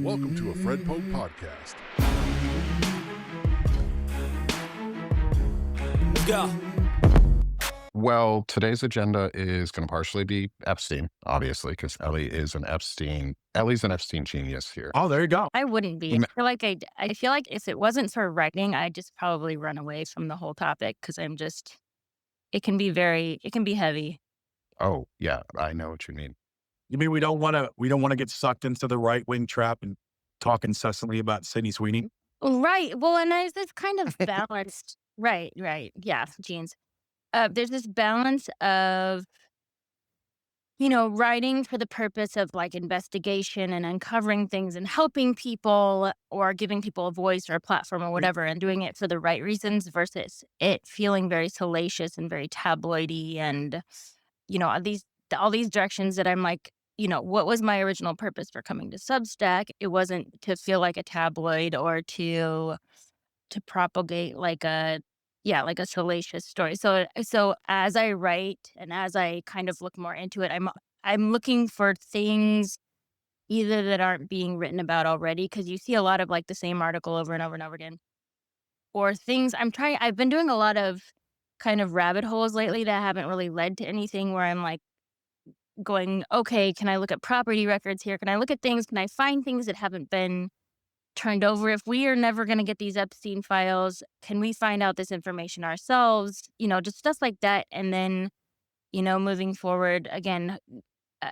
Welcome to a Fred Pope podcast. Let's go. Well, today's agenda is going to partially be Epstein, obviously, because Ellie's an Epstein genius here. Oh, there you go. I wouldn't be. I feel like if it wasn't for writing, I'd just probably run away from the whole topic because it can be heavy. Oh, yeah, I know what you mean. You mean we don't want to get sucked into the right wing trap and talk incessantly about Sydney Sweeney? Right. Well, and there's this kind of balanced, right. Yeah, genes. There's this balance of, writing for the purpose of like investigation and uncovering things and helping people or giving people a voice or a platform or whatever and doing it for the right reasons versus it feeling very salacious and very tabloidy and, all these directions that I'm like, what was my original purpose for coming to Substack? It wasn't to feel like a tabloid or to propagate like a salacious story. So as I write and as I kind of look more into it, I'm looking for things either that aren't being written about already, because you see a lot of like the same article over and over and over again, or things I've been doing a lot of kind of rabbit holes lately that haven't really led to anything where I'm like going, okay, can I look at property records here? Can I look at things? Can I find things that haven't been turned over? If we are never going to get these Epstein files, can we find out this information ourselves? Just stuff like that. And then, moving forward again, uh,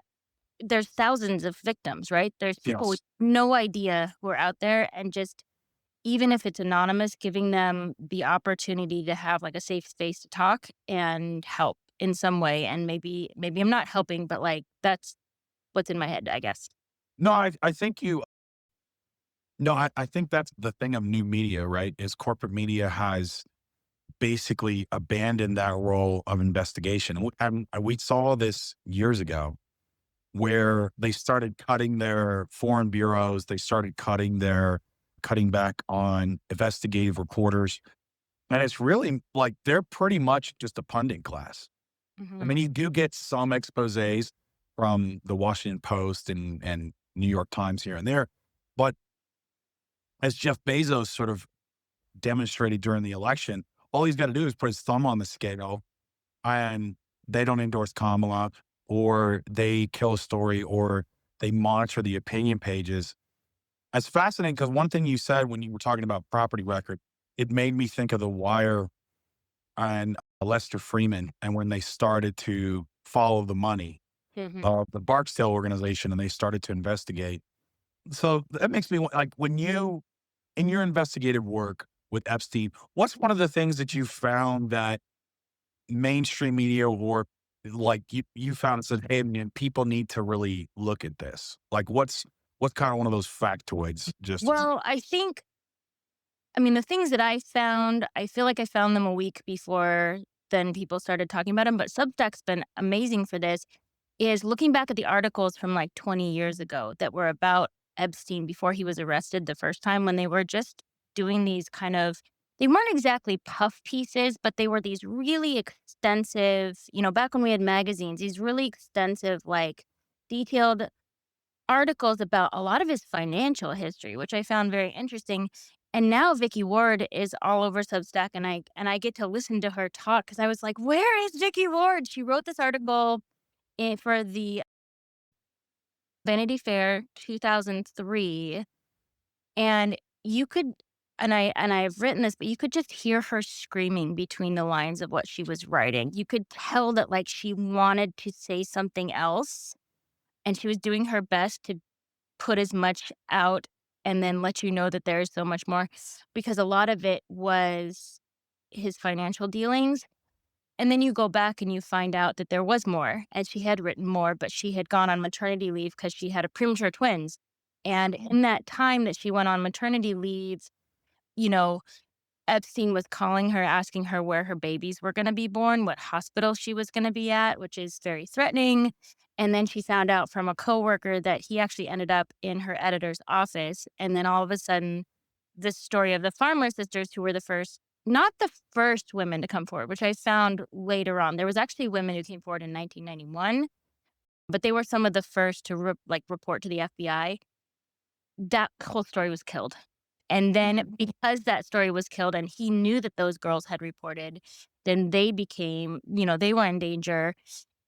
there's thousands of victims, right? There's people with no idea who are out there, and just, even if it's anonymous, giving them the opportunity to have like a safe space to talk and help in some way. And maybe I'm not helping, but like, that's what's in my head, I guess. No, I think you. No, I think that's the thing of new media, right? Is corporate media has basically abandoned that role of investigation. And we saw this years ago where they started cutting their foreign bureaus. They started cutting back on investigative reporters. And it's really like, they're pretty much just a pundit class. I mean, you do get some exposés from the Washington Post and New York Times here and there, but as Jeff Bezos sort of demonstrated during the election, all he's got to do is put his thumb on the scale, and they don't endorse Kamala, or they kill a story, or they monitor the opinion pages. It's fascinating because one thing you said when you were talking about property record, it made me think of The Wire and Lester Freeman, and when they started to follow the money of the Barksdale organization and they started to investigate. So that makes me like, when you, in your investigative work with Epstein, what's one of the things that you found that mainstream media or like you found and said, hey, man, people need to really look at this? Like what's kind of one of those factoids? Well, the things that I found, I feel like I found them a week before then people started talking about them, but Substack's been amazing for this, is looking back at the articles from like 20 years ago that were about Epstein before he was arrested the first time, when they were just doing these they weren't exactly puff pieces, but they were these really extensive, back when we had magazines, these really extensive, like detailed articles about a lot of his financial history, which I found very interesting. And now Vicky Ward is all over Substack, and I get to listen to her talk because I was like, where is Vicky Ward? She wrote this article for the Vanity Fair 2003, and you could, and I've written this, but you could just hear her screaming between the lines of what she was writing. You could tell that like she wanted to say something else, and she was doing her best to put as much out and then let you know that there is so much more, because a lot of it was his financial dealings. And then you go back and you find out that there was more, and she had written more, but she had gone on maternity leave because she had a premature twins. And in that time that she went on maternity leave, Epstein was calling her, asking her where her babies were going to be born, what hospital she was going to be at, which is very threatening. And then she found out from a coworker that he actually ended up in her editor's office. And then all of a sudden, this story of the Farmer sisters, who were not the first women to come forward, which I found later on. There was actually women who came forward in 1991, but they were some of the first to report to the FBI. That whole story was killed. And then because that story was killed and he knew that those girls had reported, then they became, they were in danger.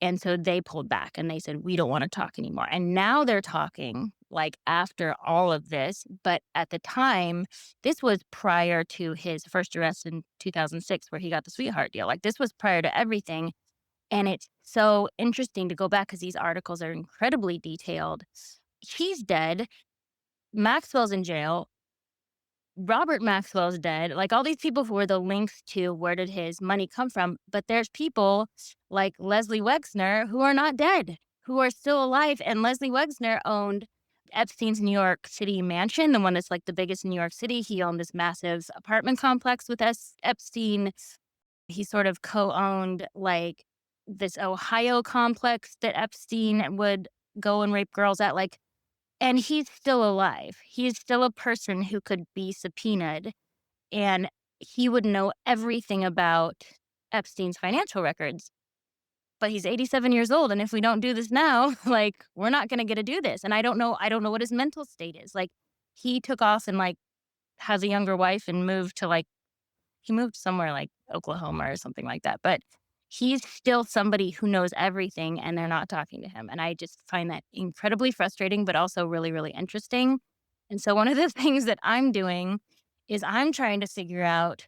And so they pulled back and they said, we don't want to talk anymore. And now they're talking like after all of this. But at the time, this was prior to his first arrest in 2006, where he got the sweetheart deal. Like this was prior to everything. And it's so interesting to go back because these articles are incredibly detailed. He's dead. Maxwell's in jail. Robert Maxwell's dead. Like all these people who were the links to where did his money come from. But there's people like Leslie Wexner who are not dead, who are still alive. And Leslie Wexner owned Epstein's New York City mansion, the one that's like the biggest in New York City. He owned this massive apartment complex with Epstein. He sort of co-owned like this Ohio complex that Epstein would go and rape girls at. Like, and he's still alive. He's still a person who could be subpoenaed, and he would know everything about Epstein's financial records. But he's 87 years old, and if we don't do this now, like we're not going to get to do this. And I don't know what his mental state is. Like he took off and like has a younger wife and moved to he moved somewhere like Oklahoma or something like that. But he's still somebody who knows everything and they're not talking to him. And I just find that incredibly frustrating, but also really, really interesting. And so one of the things that I'm doing is I'm trying to figure out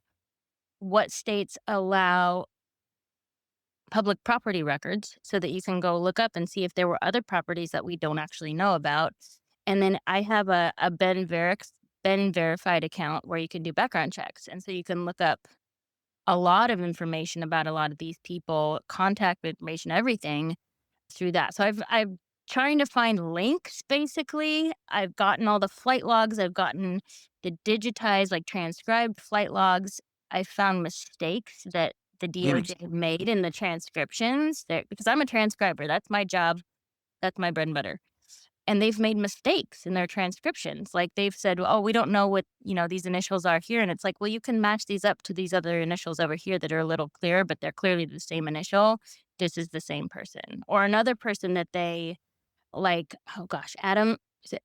what states allow public property records so that you can go look up and see if there were other properties that we don't actually know about. And then I have a Ben Verified account where you can do background checks. And so you can look up a lot of information about a lot of these people, contact information, everything through that. So I'm trying to find links, basically. I've gotten all the flight logs. I've gotten the digitized, like transcribed flight logs. I found mistakes that the DOJ made in the transcriptions there, because I'm a transcriber. That's my job. That's my bread and butter. And they've made mistakes in their transcriptions. Like they've said, oh, we don't know what, these initials are here. And it's like, well, you can match these up to these other initials over here that are a little clearer, but they're clearly the same initial. This is the same person. Or another person that they like, oh gosh, is it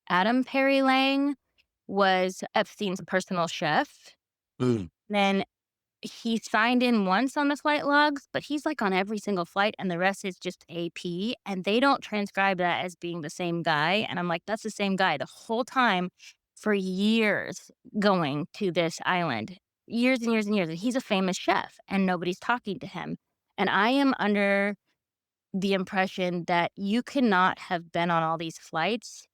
Adam Perry Lang was Epstein's personal chef. Then he signed in once on the flight logs, but he's like on every single flight and the rest is just AP, and they don't transcribe that as being the same guy. And I'm like, that's the same guy the whole time for years going to this island, years and years and years. And he's a famous chef and nobody's talking to him. And I am under the impression that you cannot have been on all these flights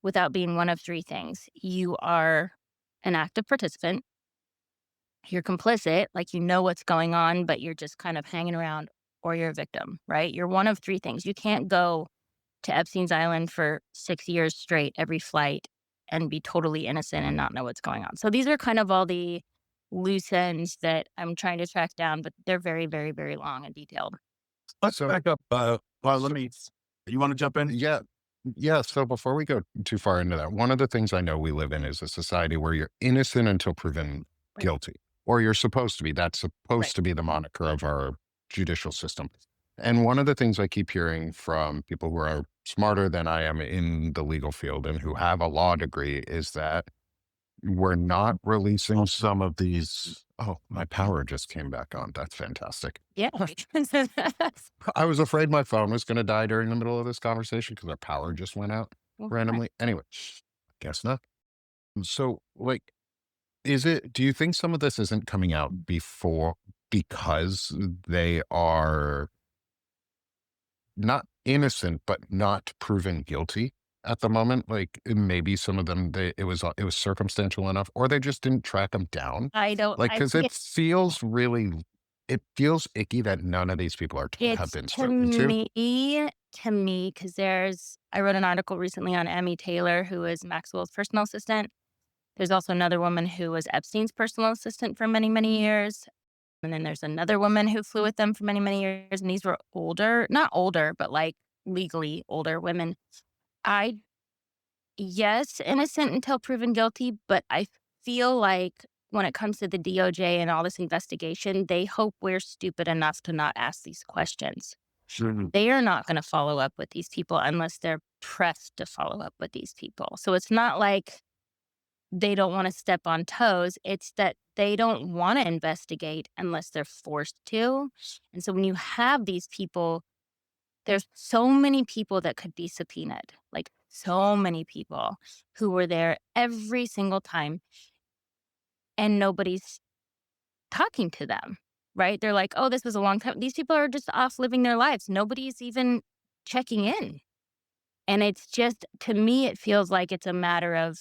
without being one of three things. You are an active participant. You're complicit, like you know what's going on, but you're just kind of hanging around, or you're a victim, right? You're one of three things. You can't go to Epstein's Island for 6 years straight every flight and be totally innocent and not know what's going on. So these are kind of all the loose ends that I'm trying to track down, but they're very, very, very long and detailed. Let's So- back up. You want to jump in? Yeah. Yeah. So before we go too far into that, one of the things I know we live in is a society where you're innocent until proven Right. guilty, or you're supposed to be. That's supposed Right. to be the moniker of our judicial system. And one of the things I keep hearing from people who are smarter than I am in the legal field and who have a law degree is that we're not releasing some of these. Oh, my power just came back on. That's fantastic. Yeah. I was afraid my phone was going to die during the middle of this conversation because our power just went out randomly. Anyway, guess not. So, like, do you think some of this isn't coming out because they are not innocent, but not proven guilty at the moment? Like maybe some of them, it was circumstantial enough, or they just didn't track them down. I don't Like, I because think it feels icky that none of these people have it's been to spoken to. me, because I wrote an article recently on Emmy Taylor, who is Maxwell's personal assistant. There's also another woman who was Epstein's personal assistant for many, many years. And then there's another woman who flew with them for many, many years. And these were not older, but like legally older women. Yes, innocent until proven guilty, but I feel like when it comes to the DOJ and all this investigation, they hope we're stupid enough to not ask these questions. Mhm. They are not going to follow up with these people unless they're pressed to follow up with these people. So it's not like they don't want to step on toes. It's that they don't want to investigate unless they're forced to. And so when you have these people, there's so many people that could be subpoenaed, like so many people who were there every single time, and nobody's talking to them, right? They're like, oh, this was a long time. These people are just off living their lives. Nobody's even checking in. And it's just, to me, it feels like it's a matter of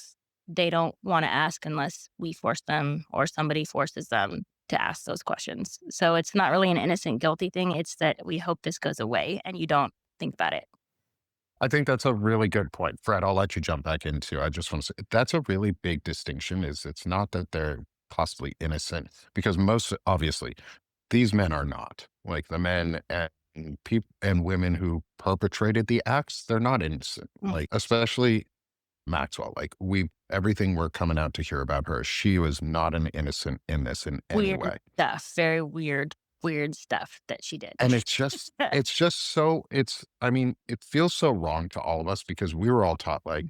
they don't want to ask unless we force them or somebody forces them to ask those questions. So it's not really an innocent, guilty thing. It's that we hope this goes away and you don't think about it. I think that's a really good point. Fred, I'll let you jump back into. I just want to say that's a really big distinction is it's not that they're possibly innocent because most obviously these men are not. Like the men and people and women who perpetrated the acts, they're not innocent. Mm. Like especially Maxwell. Like we everything we're coming out to hear about her, she was not an innocent in this in any Weird way. stuff, very weird, weird stuff that she did. And it's just so it's I mean, it feels so wrong to all of us because we were all taught like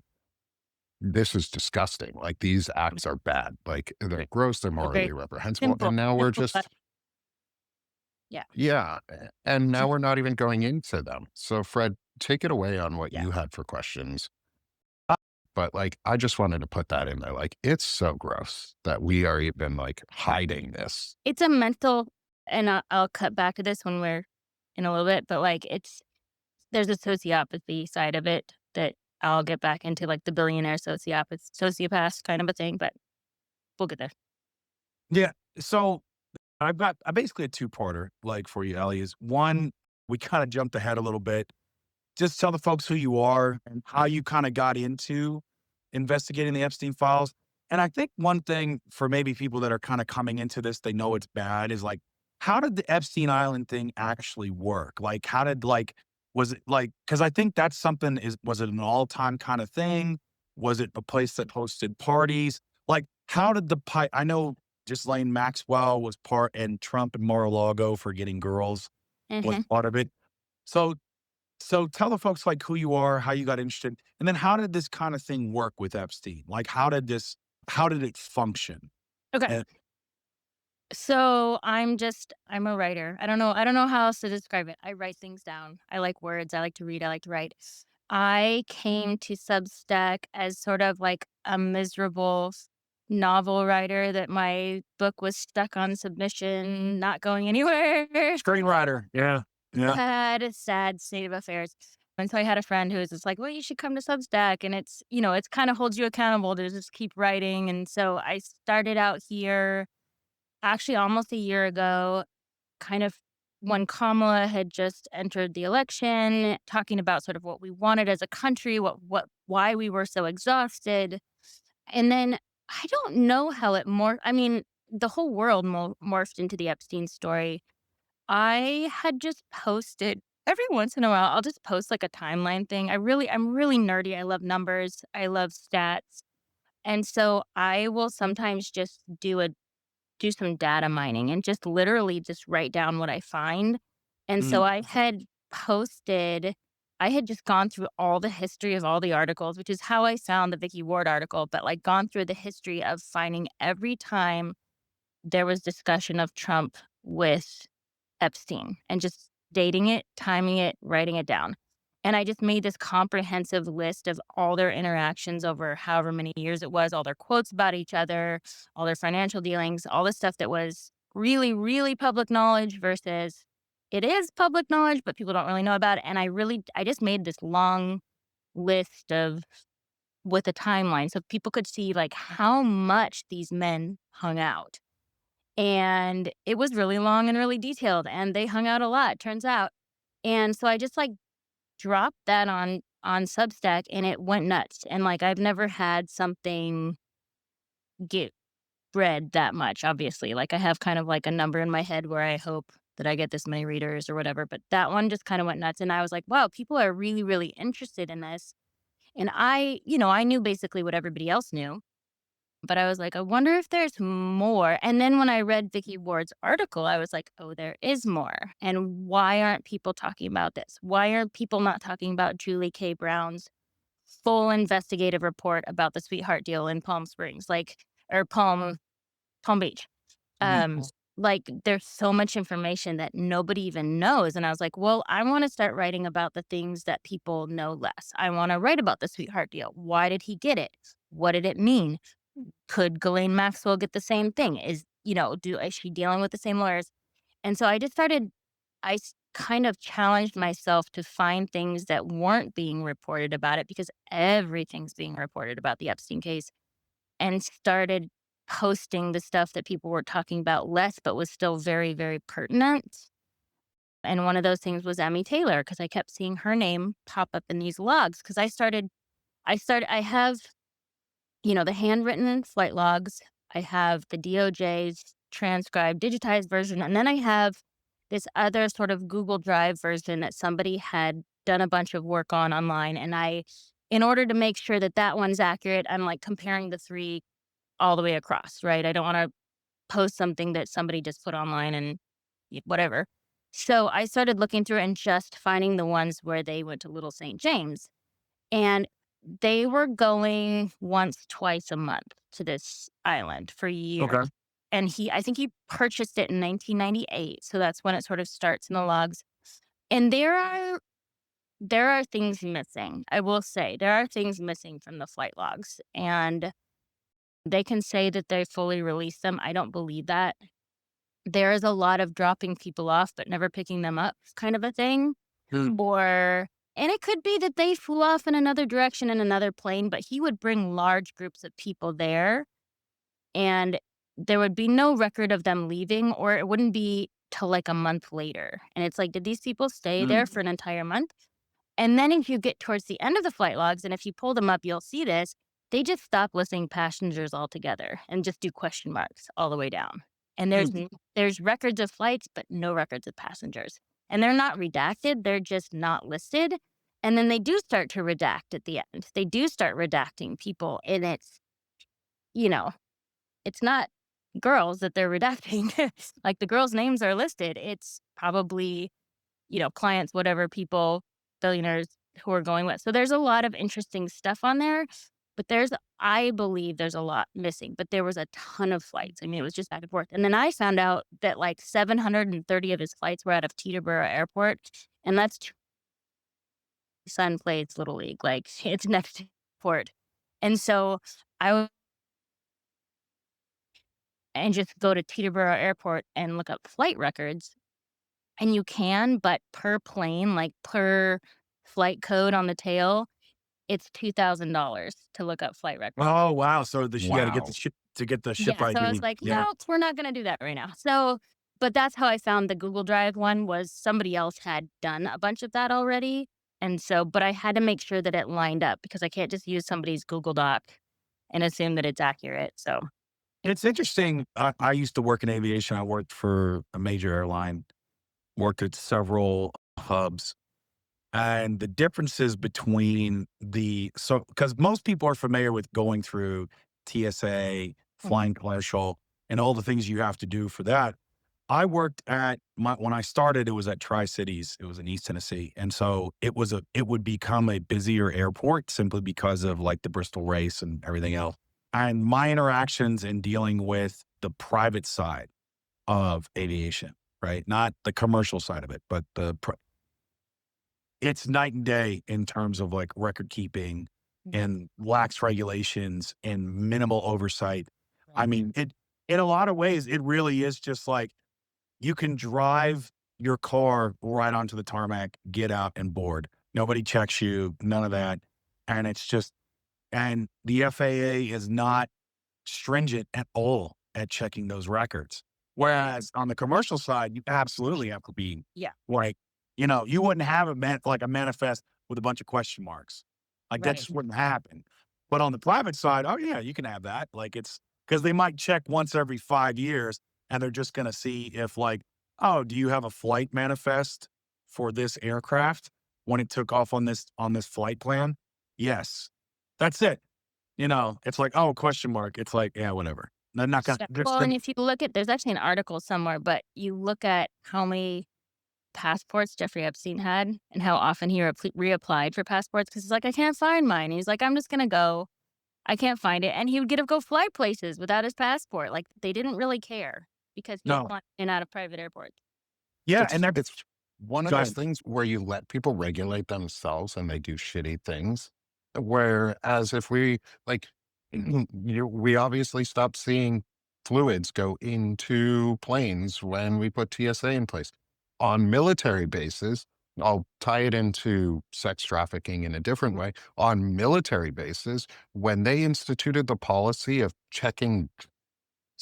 this is disgusting. Like these acts are bad. Like they're gross, they're They're very morally reprehensible. simple, And now we're simple, but just yeah. yeah. And now we're not even going into them. So Fred, take it away on what Yeah. you had for questions. But like I just wanted to put that in there. Like it's so gross that we are even like hiding this. It's a mental, and I'll cut back to this when we're in a little bit, but like there's a sociopathy side of it that I'll get back into, like the billionaire sociopath kind of a thing, but we'll get there. Yeah. So I basically a two-parter like for you, Ellie. Is one, we kind of jumped ahead a little bit. Just tell the folks who you are and how you kind of got into investigating the Epstein files. And I think one thing for maybe people that are kind of coming into this, they know it's bad, is like, how did the Epstein Island thing actually work? Like, how did was it like, because I think that's something was it an all-time kind of thing? Was it a place that hosted parties? Like, how did I know Ghislaine Maxwell was part and Trump and Mar-a-Lago for getting girls was Mhm. part of it. So so tell the folks like who you are, how you got interested, and then how did this kind of thing work with Epstein? Like how did it function? Okay. And So I'm a writer. I don't know how else to describe it. I write things down. I like words. I like to read. I like to write. I came to Substack as sort of like a miserable novel writer that my book was stuck on submission, not going anywhere. screenwriter. Yeah. Yeah. Had a sad state of affairs. And so I had a friend who was just like, well, you should come to Substack. And it's kind of holds you accountable to just keep writing. And so I started out here actually almost a year ago, kind of when Kamala had just entered the election, talking about sort of what we wanted as a country, why we were so exhausted. And then I don't know how it I mean, the whole world morphed into the Epstein story. I had just posted every once in a while, I'll just post like a timeline thing. I'm really nerdy. I love numbers. I love stats. And so I will sometimes just do some data mining and just literally just write down what I find. And so Mhm. I had just gone through all the history of all the articles, which is how I found the Vicky Ward article, but like gone through the history of finding every time there was discussion of Trump with Epstein and just dating it, timing it, writing it down. And I just made this comprehensive list of all their interactions over however many years it was, all their quotes about each other, all their financial dealings, all the stuff that was really, really public knowledge versus it is public knowledge, but people don't really know about it. And I just made this long list of with a timeline so people could see like how much these men hung out. And it was really long and really detailed, and they hung out a lot, turns out. And so I just like dropped that on Substack and it went nuts. And like I've never had something get read that much, obviously. Like I have kind of like a number in my head where I hope that I get this many readers or whatever. But that one just kind of went nuts. And I was like, wow, people are really, really interested in this. And I knew basically what everybody else knew. But I was like, I wonder if there's more. And then when I read Vicky Ward's article, I was like, oh, there is more. And why aren't people talking about this? Why are people not talking about Julie K. Brown's full investigative report about the sweetheart deal in Palm Springs, or Palm Beach? Um, like there's so much information that nobody even knows. And I was like, well, I want to start writing about the things that people know less. I want to write about the sweetheart deal. Why did he get it? What did it mean? Could Ghislaine Maxwell get the same thing? Is she dealing with the same lawyers? And so I just started, kind of challenged myself to find things that weren't being reported about it because everything's being reported about the Epstein case, and started posting the stuff that people were talking about less, but was still very, very pertinent. And one of those things was Emmy Taylor, because I kept seeing her name pop up in these logs. Because I have, the handwritten flight logs. I have the DOJ's transcribed, digitized version. And then I have this other sort of Google Drive version that somebody had done a bunch of work on online. And in order to make sure that that one's accurate, I'm like comparing the three all the way across, right? I don't want to post something that somebody just put online and whatever. So I started looking through and just finding the ones where they went to Little St. James. And they were going once, twice a month to this island for years. Okay. And I think he purchased it in 1998. So that's when it sort of starts in the logs. And there are things missing. I will say there are things missing from the flight logs. And they can say that they fully released them. I don't believe that. There is a lot of dropping people off, but never picking them up kind of a thing. And it could be that they flew off in another direction in another plane, but he would bring large groups of people there, and there would be no record of them leaving, or it wouldn't be till like a month later. And it's like, did these people stay there for an entire month? And then if you get towards the end of the flight logs, and if you pull them up, you'll see this, they just stop listing passengers altogether and just do question marks all the way down. And there's records of flights, but no records of passengers. And they're not redacted, they're just not listed. And then they do start to redact at the end. They do start redacting people, and it's not girls that they're redacting. Like the girls' names are listed. It's probably, clients, whatever people, billionaires who are going with. So there's a lot of interesting stuff on there, but I believe there's a lot missing, but there was a ton of flights. I mean, it was just back and forth. And then I found out that like 730 of his flights were out of Teterboro Airport, and that's son plays Little League, like it's next to port. And so I would and just go to Teterboro Airport and look up flight records. And you can, but per plane, like per flight code on the tail, it's $2,000 to look up flight records. Oh, wow. So you got to get Wow. the ship to get the ship Yeah, ID. so I was like, no, we're not going to do that right now. So, but that's how I found the Google Drive one, was somebody else had done a bunch of that already. And so, but I had to make sure that it lined up, because I can't just use somebody's Google Doc and assume that it's accurate. So, It's interesting. I used to work in aviation. I worked for a major airline, worked at several hubs. And the differences between because most people are familiar with going through TSA, flying commercial, and all the things you have to do for that. I worked when I started, it was at Tri-Cities. It was in East Tennessee. And so it would become a busier airport simply because of like the Bristol race and everything else. And my interactions in dealing with the private side of aviation, right? Not the commercial side of it, but it's night and day in terms of like record keeping and lax regulations and minimal oversight. I mean, in a lot of ways, it really is just like you can drive your car right onto the tarmac, get out and board. Nobody checks you, none of that. And and the FAA is not stringent at all at checking those records. Whereas on the commercial side, you absolutely have to be like, you wouldn't have a manifest with a bunch of question marks. Like that Right. just wouldn't happen. But on the private side, oh yeah, you can have that. Like it's because they might check once every 5 years, and they're just going to see if like, oh, do you have a flight manifest for this aircraft when it took off on this flight plan? Yes. That's it. it's like, oh, question mark. It's like, yeah, whatever. They're not gonna. Yeah. Just Well, and if you look at, there's actually an article somewhere, but you look at how many passports Jeffrey Epstein had and how often he reapplied for passports because he's like, I can't find mine. He's like, I'm just gonna go. I can't find it, and he would get to go fly places without his passport. Like they didn't really care because he was no, flying in and out of private airports. yeah, and It's one of go those ahead. things where you let people regulate themselves and they do shitty things. Whereas if we like, we obviously stopped seeing fluids go into planes when we put TSA in place. On military bases, I'll tie it into sex trafficking in a different way. On military bases, when they instituted the policy of checking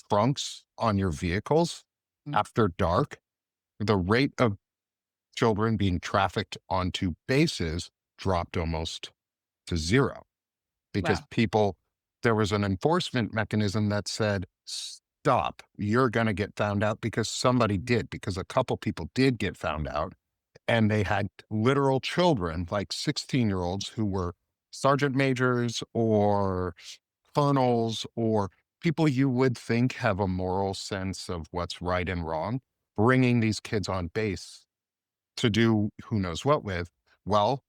trunks on your vehicles after dark, the rate of children being trafficked onto bases dropped almost to zero because Wow. there was an enforcement mechanism that said, stop, you're going to get found out because somebody did, because a couple people did get found out. And they had literal children, like 16-year-olds who were sergeant majors or colonels or people you would think have a moral sense of what's right and wrong, bringing these kids on base to do who knows what with. Well,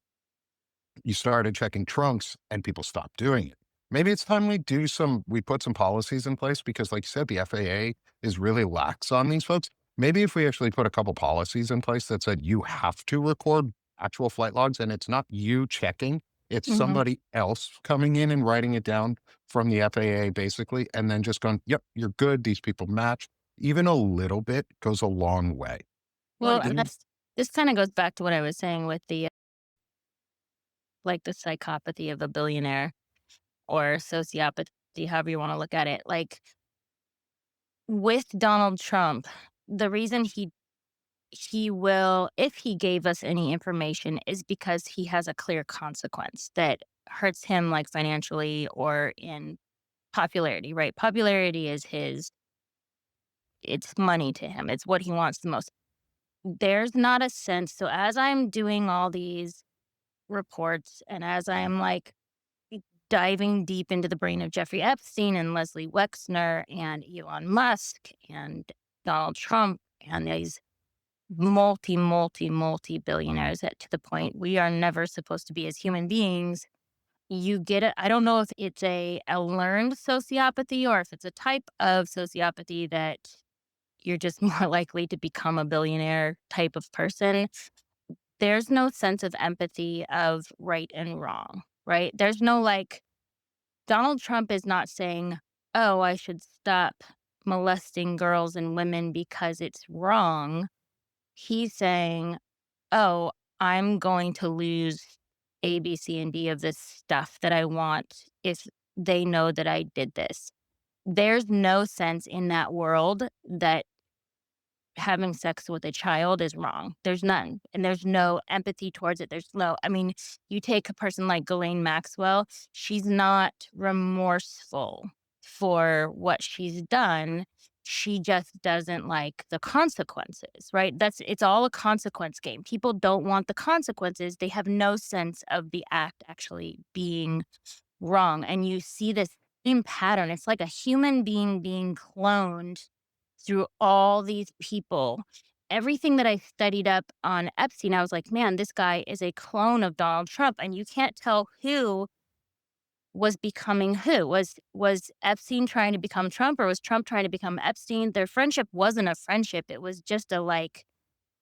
you started checking trunks and people stopped doing it. Maybe it's time we put some policies in place because, like you said, the FAA is really lax on these folks. Maybe if we actually put a couple policies in place that said you have to record actual flight logs and it's not you checking, it's Hmm. somebody else coming in and writing it down from the FAA basically, and then just going, yep, you're good. These people match. Even a little bit goes a long way. Well, Right. and this kind of goes back to what I was saying with the like the psychopathy of a billionaire or sociopathy, however you want to look at it. Like with Donald Trump, the reason he will, if he gave us any information, is because he has a clear consequence that hurts him, like financially or in popularity, right? Popularity is it's money to him. It's what he wants the most. There's not a sense. So as I'm doing all these reports and as I'm like diving deep into the brain of Jeffrey Epstein and Leslie Wexner and Elon Musk and Donald Trump and these multi billionaires that to the point we are never supposed to be as human beings. You get it. I don't know if it's a learned sociopathy or if it's a type of sociopathy that you're just more likely to become a billionaire type of person. There's no sense of empathy of right and wrong, right? There's no like, Donald Trump is not saying, oh, I should stop molesting girls and women because it's wrong. He's saying, oh, I'm going to lose A, B, C, and D of this stuff that I want if they know that I did this. There's no sense in that world that having sex with a child is wrong. There's none. And there's no empathy towards it. I mean, you take a person like Ghislaine Maxwell, she's not remorseful for what she's done. She just doesn't like the consequences, right? It's all a consequence game. People don't want the consequences. They have no sense of the act actually being wrong. And you see this same pattern. It's like a human being cloned through all these people. Everything that I studied up on Epstein, I was like, man, this guy is a clone of Donald Trump. And you can't tell who was becoming who. Was Epstein trying to become Trump or was Trump trying to become Epstein? Their friendship wasn't a friendship. It was just a like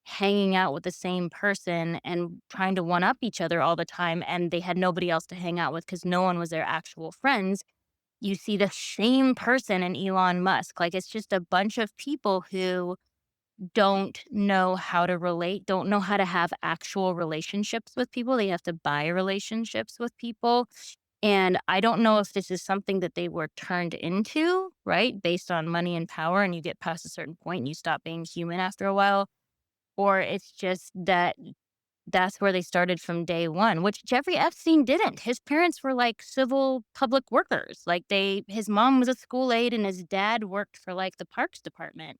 hanging out with the same person and trying to one up each other all the time. And they had nobody else to hang out with because no one was their actual friends. You see the same person in Elon Musk. Like it's just a bunch of people who don't know how to relate, don't know how to have actual relationships with people. They have to buy relationships with people. And I don't know if this is something that they were turned into, right? Based on money and power, and you get past a certain point and you stop being human after a while. Or it's just that that's where they started from day one, which Jeffrey Epstein didn't. His parents were like civil public workers. Like his mom was a school aide and his dad worked for like the parks department.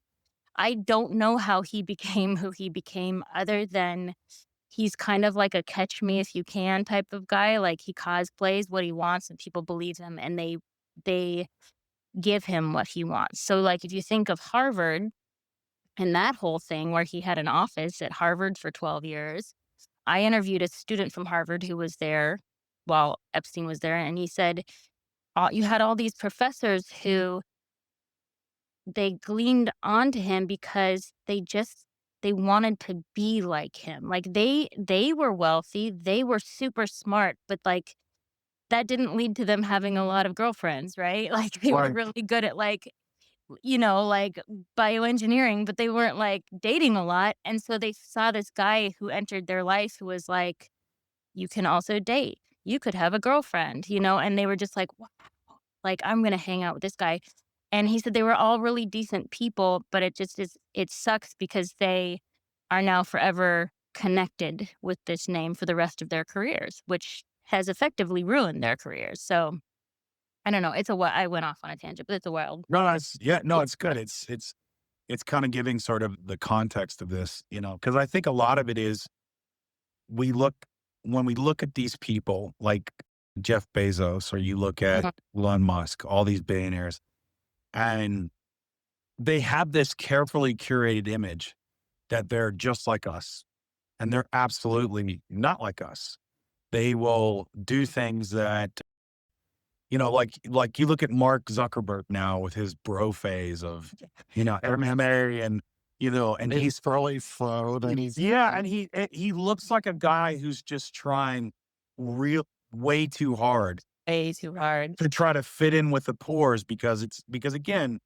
I don't know how he became who he became other than he's kind of like a catch me if you can type of guy. Like he cosplays what he wants and people believe him and they give him what he wants. So like if you think of Harvard and that whole thing where he had an office at Harvard for 12 years, I interviewed a student from Harvard who was there while Epstein was there, and he said, you had all these professors who they gleaned onto him because they wanted to be like him. Like they were wealthy, they were super smart, but like that didn't lead to them having a lot of girlfriends, right? Like they were Right. really good at like, like bioengineering, but they weren't like dating a lot. And so they saw this guy who entered their life who was like, you can also date. You could have a girlfriend, and they were just like, wow, like I'm going to hang out with this guy. And he said they were all really decent people, but it sucks because they are now forever connected with this name for the rest of their careers, which has effectively ruined their careers. So I don't know. I went off on a tangent, but it's a wild. No, it's good. It's kind of giving sort of the context of this, because I think a lot of it is we look when we look at these people like Jeff Bezos, or you look at Mhm. Elon Musk, all these billionaires, and they have this carefully curated image that they're just like us, and they're absolutely not like us. They will do things that, like you look at Mark Zuckerberg now with his bro phase of, MMA, and His he's curly fro that he's yeah, and he looks like a guy who's just trying real way too hard Way too hard. to try to fit in with the pores, because again,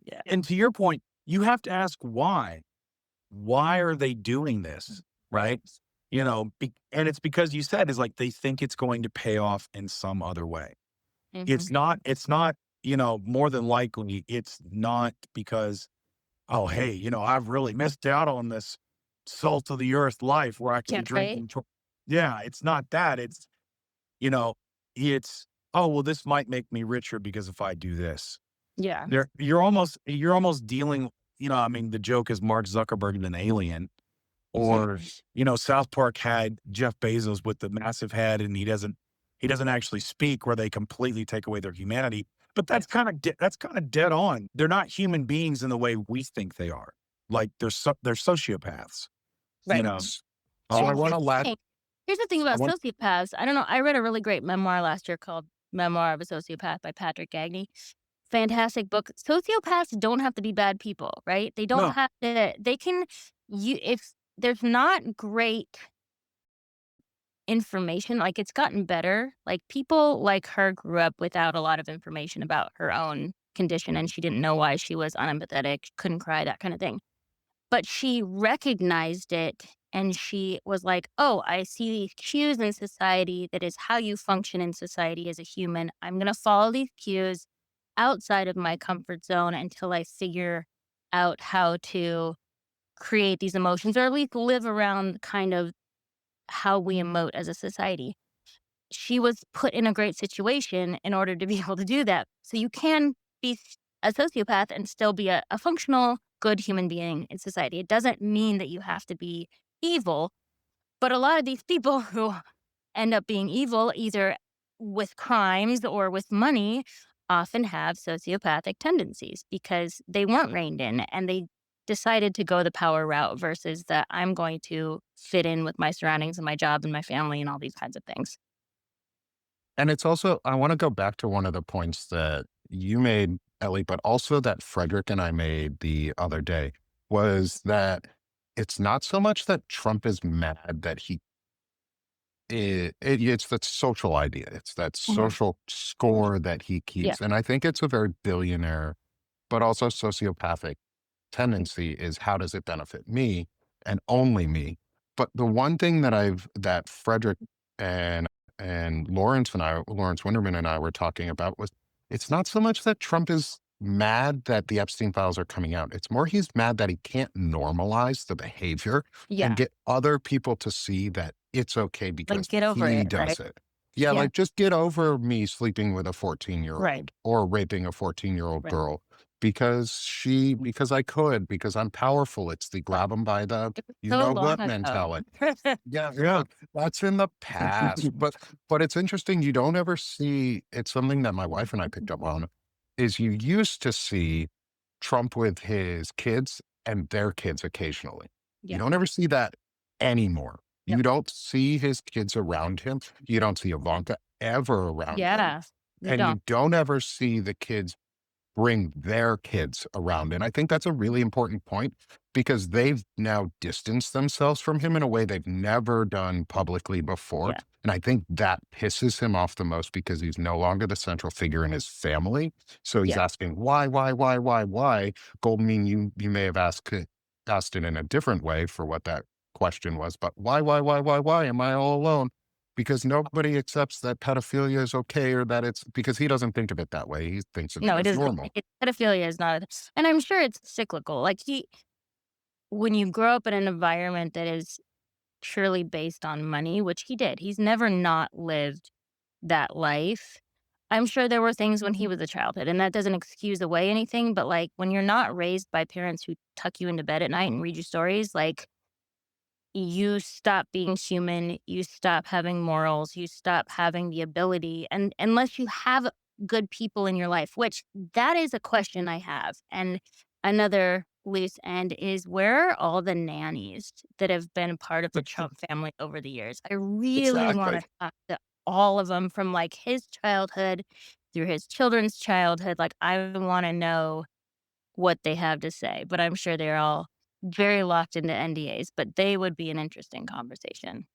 Yeah. and to your point, you have to ask why. Why are they doing this? Right? And it's because you said is like they think it's going to pay off in some other way. Mhm. It's not, more than likely it's not because, oh, hey, I've really missed out on this salt of the earth life where I can be Right. drinking. Yeah, it's not that. You know, it's, oh, well, this might make me richer because if I do this, Yeah. you're almost dealing, I mean, the joke is Mark Zuckerberg and an alien, or, South Park had Jeff Bezos with the massive head and he doesn't actually speak, where they completely take away their humanity. But that's kind of dead on. They're not human beings in the way we think they are. Like they're sociopaths, you Right. know. So Um, I want to let Here's the thing I about want sociopaths. I don't know. I read a really great memoir last year called Memoir of a Sociopath by Patrick Gagney. Fantastic book. Sociopaths don't have to be bad people, right? They don't no, have to, they can, if there's not great information, like it's gotten better. Like people like her grew up without a lot of information about her own condition and she didn't know why she was unempathetic, couldn't cry, that kind of thing. But she recognized it and she was like, oh, I see these cues in society. That is how you function in society as a human. I'm going to follow these cues outside of my comfort zone until I figure out how to create these emotions or at least live around kind of how we emote as a society. She was put in a great situation in order to be able to do that. So you can be a sociopath and still be a functional, good human being in society. It doesn't mean that you have to be evil, but a lot of these people who end up being evil, either with crimes or with money, often have sociopathic tendencies because they weren't reined in and they decided to go the power route versus that I'm going to fit in with my surroundings and my job and my family and all these kinds of things. And it's also, I want to go back to one of the points that you made, Ellie, but also that Frederick and I made the other day, was that it's not so much that Trump is mad that it's that social idea. It's that Mhm. social score that he Yeah. keeps. And I think it's a very billionaire, but also sociopathic tendency is, how does it benefit me and only me? But the one thing that Frederick and Lawrence Winterman and I were talking about was, it's not so much that Trump is mad that the Epstein files are coming out. It's more he's mad that he can't normalize the behavior Yeah. and get other people to see that it's okay Like because get over he it, does right? it. Yeah, Yeah. like just get over me sleeping with a 14-year-old Right. or raping a 14-year-old Right. girl. because I could, because I'm powerful. It's the grab them by the It was you so know long what ago. mentality. Yeah, Yeah. but that's in the past. But it's interesting. You don't ever see. It's something that my wife and I picked up on. Is you used to see Trump with his kids and their kids occasionally. You Yeah. don't ever see that anymore. Yep. You don't see his kids around him. You don't see Ivanka ever around him, Yeah. You and don't. you don't ever see the kids bring their kids around. And I think that's a really important point because they've now distanced themselves from him in a way they've never done publicly before. Yeah. And I think that pisses him off the most because he's no longer the central figure in his family. So he's Yeah. asking, why? Golden mean you may have asked it in a different way for what that question was, but why am I all alone? Because nobody accepts that pedophilia is okay or that it's because he doesn't think of it that way. He thinks of it No, it as isn't. normal. Pedophilia is not, and I'm sure it's cyclical. Like when you grow up in an environment that is purely based on money, which he did, he's never not lived that life. I'm sure there were things when he was a childhood, and that doesn't excuse away anything. But like when you're not raised by parents who tuck you into bed at night and read you stories, like you stop being human, you stop having morals, you stop having the ability, and unless you have good people in your life, which that is a question I have. And another loose end is where are all the nannies that have been part of the Trump family over the years? I really want Exactly. to talk to all of them from like his childhood through his children's childhood. Like I want to know what they have to say, but I'm sure they're all very locked into NDAs, but they would be an interesting conversation.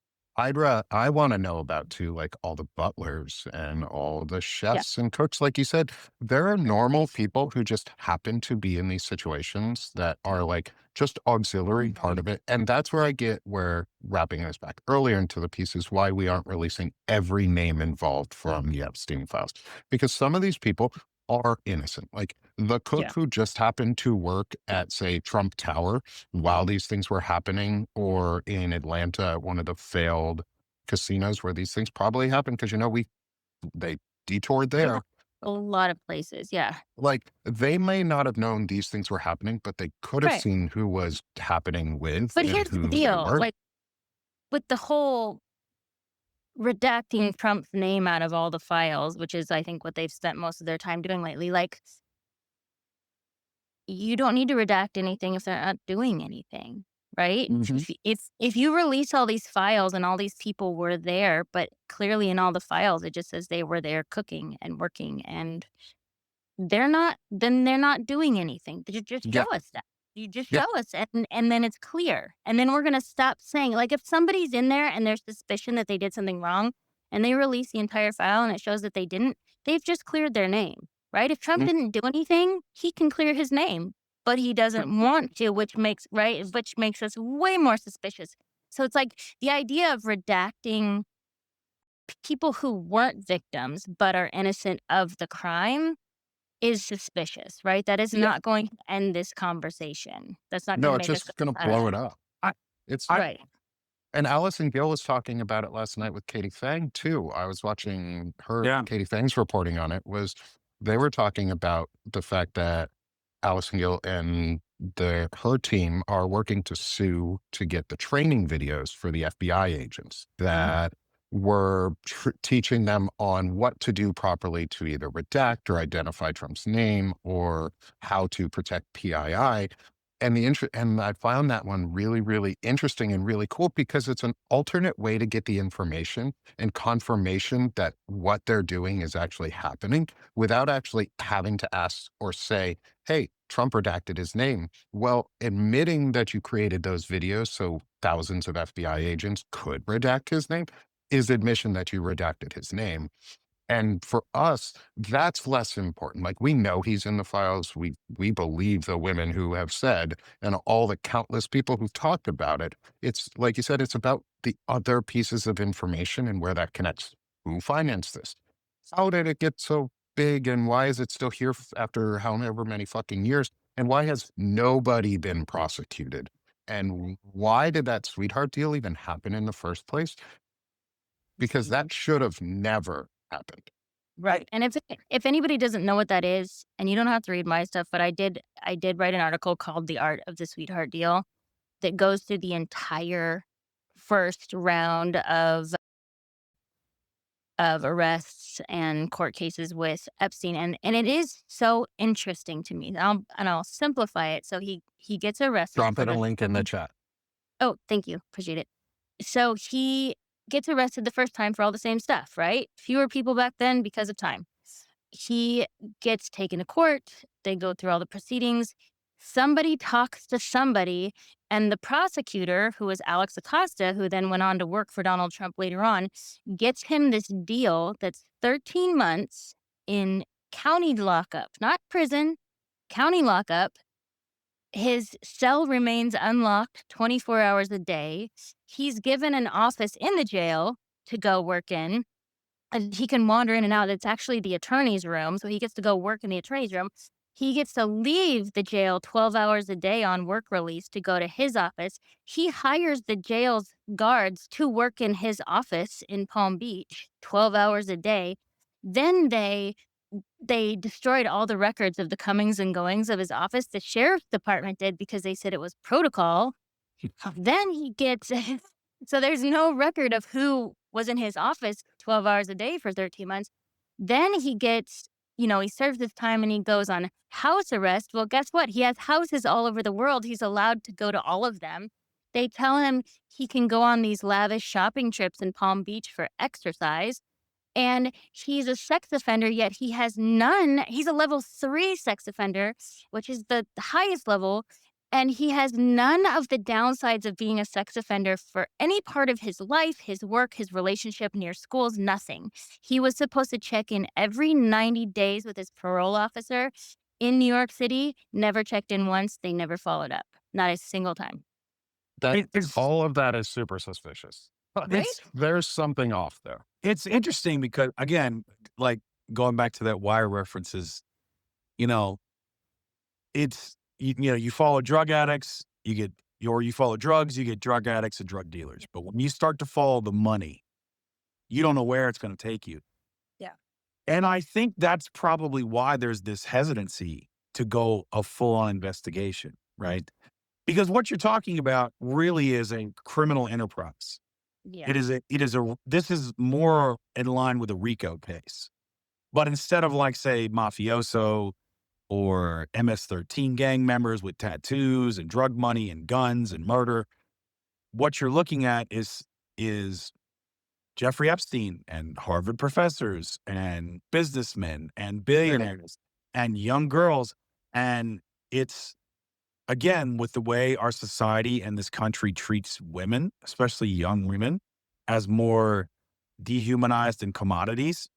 I want to know about too, like all the butlers and all the Yeah. chefs and cooks. Like you said, there are normal people who just happen to be in these situations that are like just auxiliary part of it. And that's where I get where wrapping this back earlier into the piece is why we aren't releasing every name involved from the Epstein files. Because some of these people are innocent. Like the cook Yeah. who just happened to work at, say, Trump Tower while these things were happening, or in Atlanta at one of the failed casinos where these things probably happened, because they detoured Yeah. there. A lot of places. Yeah. Like they may not have known these things were happening, but they could have Right. seen who was happening with But and here's the who they deal, were. like with the whole redacting Trump's name out of all the files, which is I think what they've spent most of their time doing lately, like you don't need to redact anything if they're not doing anything, right? Mhm. If you release all these files and all these people were there, but clearly in all the files it just says they were there cooking and working and they're not, then they're not doing anything. Just Yeah, show us that. You just yeah, show us and then it's clear. And then we're gonna stop saying like if somebody's in there and there's suspicion that they did something wrong and they release the entire file and it shows that they didn't, they've just cleared their name. Right? If Trump mm, didn't do anything, he can clear his name. But he doesn't want to, which makes us way more suspicious. So it's like the idea of redacting people who weren't victims but are innocent of the crime is suspicious, right? That is yeah. not going to end this conversation. That's not No, gonna it's make us just go, going to "Ah." blow it up. I, It's I, Right. And Allison Gill was talking about it last night with Katie Fang too. I was watching yeah. Katie Fang's reporting on it. Was they were talking about the fact that Allison Gill and her team are working to sue to get the training videos for the FBI agents that were teaching them on what to do properly to either redact or identify Trump's name or how to protect PII. And I found that one really, really interesting and really cool because it's an alternate way to get the information and confirmation that what they're doing is actually happening without actually having to ask or say, hey, Trump redacted his name. Well, admitting that you created those videos so thousands of FBI agents could redact his name is admission that you redacted his name. And for us, that's less important. Like we know he's in the files. We believe the women who have said, and all the countless people who've talked about it. It's like you said, it's about the other pieces of information and where that connects. Who financed this? How did it get so big? And why is it still here after however many fucking years? And why has nobody been prosecuted? And why did that sweetheart deal even happen in the first place? Because that should have never happened. Right. And if anybody doesn't know what that is, and you don't have to read my stuff, but I did write an article called The Art of the Sweetheart Deal that goes through the entire first round of arrests and court cases with Epstein, and it is so interesting to me. I'll simplify it. So he gets arrested Drop for it a the link in the chat. Oh, thank you. Appreciate it. So he gets arrested the first time for all the same stuff, right? Fewer people back then because of time. He gets taken to court. They go through all the proceedings. Somebody talks to somebody, and the prosecutor, who was Alex Acosta, who then went on to work for Donald Trump later on, gets him this deal that's 13 months in county lockup, not prison, county lockup. His cell remains unlocked 24 hours a day. He's given an office in the jail to go work in, and he can wander in and out. It's actually the attorney's room, so he gets to go work in the attorney's room. He gets to leave the jail 12 hours a day on work release to go to his office. He hires the jail's guards to work in his office in Palm Beach 12 hours a day. Then they destroyed all the records of the comings and goings of his office. The sheriff's department did because they said it was protocol. Then he gets so there's no record of who was in his office 12 hours a day for 13 months. Then he gets, he serves his time and he goes on house arrest. Well, guess what? He has houses all over the world. He's allowed to go to all of them. They tell him he can go on these lavish shopping trips in Palm Beach for exercise. And he's a sex offender, yet he has none. He's a level 3 sex offender, which is the highest level. And he has none of the downsides of being a sex offender for any part of his life, his work, his relationship near schools, nothing. He was supposed to check in every 90 days with his parole officer in New York City, never checked in once. They never followed up, not a single time. All of that is super suspicious. Right? There's something off there. It's interesting because, again, like going back to that Wire references, it's, you follow drug addicts, you follow drugs, you get drug addicts and drug dealers. But when you start to follow the money, you don't know where it's going to take you. Yeah. And I think that's probably why there's this hesitancy to go a full-on investigation, right? Because what you're talking about really is a criminal enterprise. Yeah. This is more in line with a RICO case. But instead of say mafioso or MS-13 gang members with tattoos and drug money and guns and murder, what you're looking at is Jeffrey Epstein and Harvard professors and businessmen and billionaires and young girls. And it's, again, with the way our society and this country treats women, especially young women, as more dehumanized and commodities,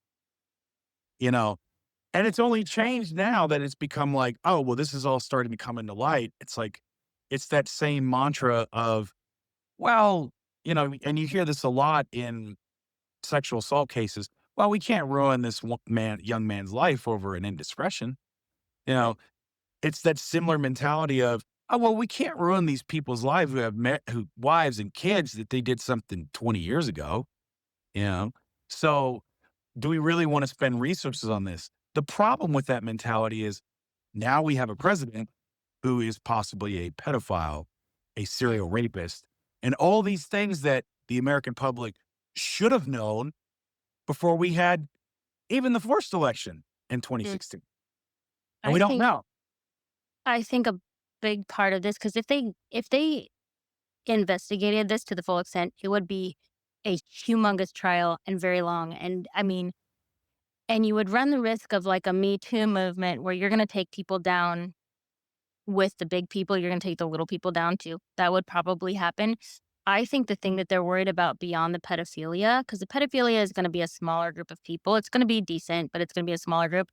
and it's only changed now that it's become oh, well, this is all starting to come into light. It's that same mantra of, well, and you hear this a lot in sexual assault cases. Well, we can't ruin this young man's life over an indiscretion. It's that similar mentality of, oh, well, we can't ruin these people's lives who have who wives and kids that they did something 20 years ago. So do we really want to spend resources on this? The problem with that mentality is now we have a president who is possibly a pedophile, a serial rapist, and all these things that the American public should have known before we had even the first election in 2016. And we don't know. I think a big part of this, because if they investigated this to the full extent, it would be a humongous trial and very long. And I mean, and you would run the risk of a Me Too movement where you're going to take people down with the big people. You're going to take the little people down too. That would probably happen. I think the thing that they're worried about beyond the pedophilia, because the pedophilia is going to be a smaller group of people. It's going to be decent, but it's going to be a smaller group,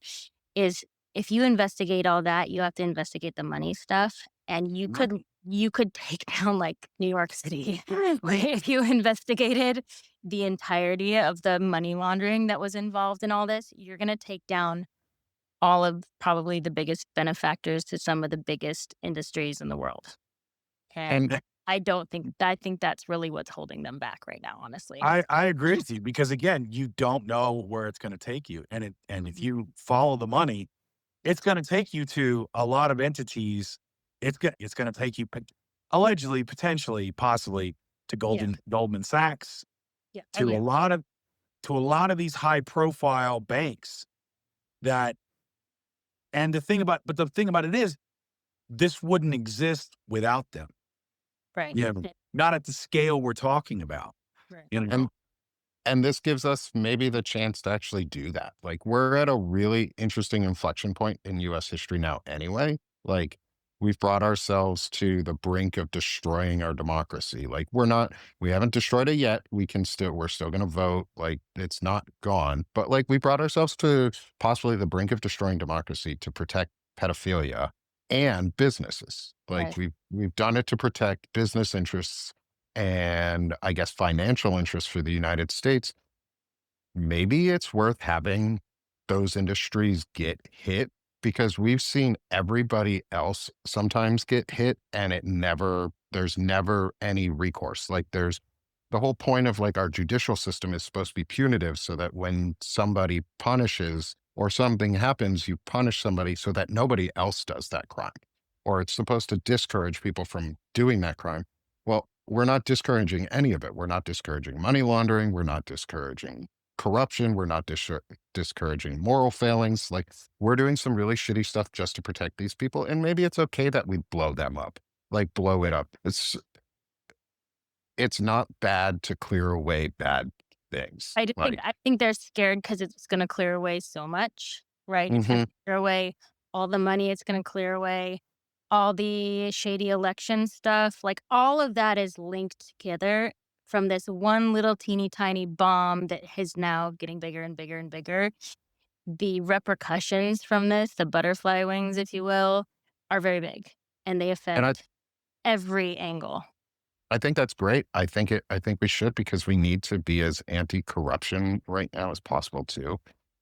is if you investigate all that, you have to investigate the money stuff. And you could take down New York City if you investigated the entirety of the money laundering that was involved in all this. You're going to take down all of probably the biggest benefactors to some of the biggest industries in the world. And I don't think I think that's really what's holding them back right now, honestly. I agree with you because again, you don't know where it's going to take you. And if you follow the money, it's going to take you to a lot of entities. It's going to take you allegedly, potentially, possibly to Yeah. Goldman Sachs, Yeah. Oh, to yeah. a lot of these high profile banks that and the thing about it is this wouldn't exist without them. Right. Yeah. Yeah. Not at the scale we're talking about. Right. You know, And and this gives us maybe the chance to actually do that. Like we're at a really interesting inflection point in US history now anyway. Like we've brought ourselves to the brink of destroying our democracy. Like we haven't destroyed it yet. We're still going to vote. Like it's not gone, but like we brought ourselves to possibly the brink of destroying democracy to protect pedophilia and businesses. Like Right. we've done it to protect business interests and I guess financial interests for the United States. Maybe it's worth having those industries get hit because we've seen everybody else sometimes get hit and there's never any recourse. Like there's the whole point of like our judicial system is supposed to be punitive so that when somebody punishes or something happens, you punish somebody so that nobody else does that crime. Or it's supposed to discourage people from doing that crime. Well, we're not discouraging any of it. We're not discouraging money laundering. We're not discouraging corruption. We're not discouraging moral failings. Like we're doing some really shitty stuff just to protect these people. And maybe it's okay that we blow them up, like blow it up. It's not bad to clear away bad things. Like, I think they're scared because it's gonna clear away so much, right? It's gonna mhm. clear away all the money, it's gonna clear away all the shady election stuff, like, all of that is linked together from this one little teeny tiny bomb that is now getting bigger and bigger and bigger. The repercussions from this, the butterfly wings, if you will, are very big, and they And affect every angle. I think that's great. I think we should because we need to be as anti-corruption right now as possible too.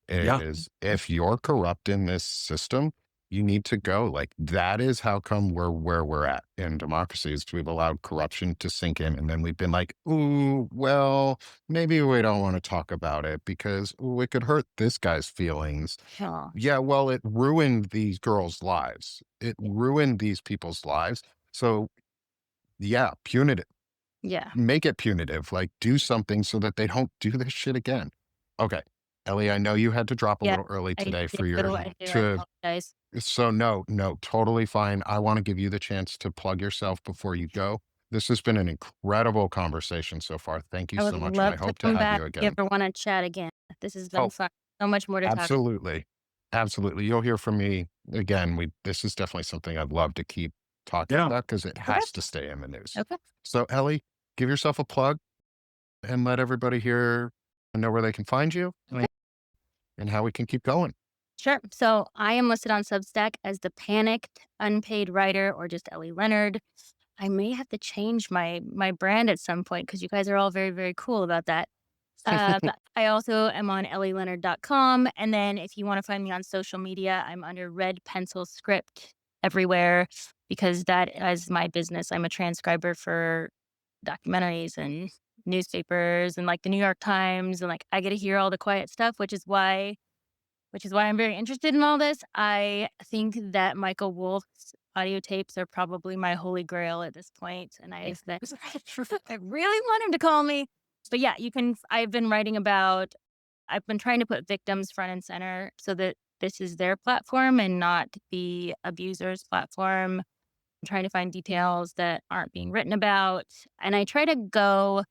yeah. Is if you're corrupt in this system, you need to go. Like that is how come we're where we're at in democracies. We've allowed corruption to sink in, and then we've been like, "Ooh, well, maybe we don't want to talk about it because ooh, it could hurt this guy's feelings." Oh, Yeah, well, it ruined these girls' lives. It ruined these people's lives. So yeah, punitive. yeah. Make it punitive, like, do something so that they don't do this shit again. Okay. Ellie, I know you had to drop a Yeah, little early I today for do, your I do, I to apologize. so no, totally fine. I wanna give you the chance to plug yourself before you go. This has been an incredible conversation so far. Thank you I would so much, and I love to hope to come have back you if you again. ever wanna chat again. This has been Oh, fun. So much more to talk. absolutely. Absolutely. You'll hear from me again. This is definitely something I'd love to keep talking Yeah. about because it Okay, has to stay in the news. okay. So, Ellie, give yourself a plug and let everybody here know where they can find you and how we can keep going. Sure. So I am listed on Substack as the Panicked Unpaid Writer or just Ellie Leonard. I may have to change my brand at some point because you guys are all very, very cool about that. I also am on ellieleonard.com. And then if you want to find me on social media, I'm under Red Pencil Script everywhere because that is my business. I'm a transcriber for documentaries and newspapers and like the New York Times. And like I get to hear all the quiet stuff, which is why I'm very interested in all this. I think that Michael Wolff's audio tapes are probably my holy grail at this point, and I really want him to call me. But yeah, you can. I've been writing about. I've been trying to put victims front and center so that this is their platform and not the abuser's platform. I'm trying to find details that aren't being written about, and I try to go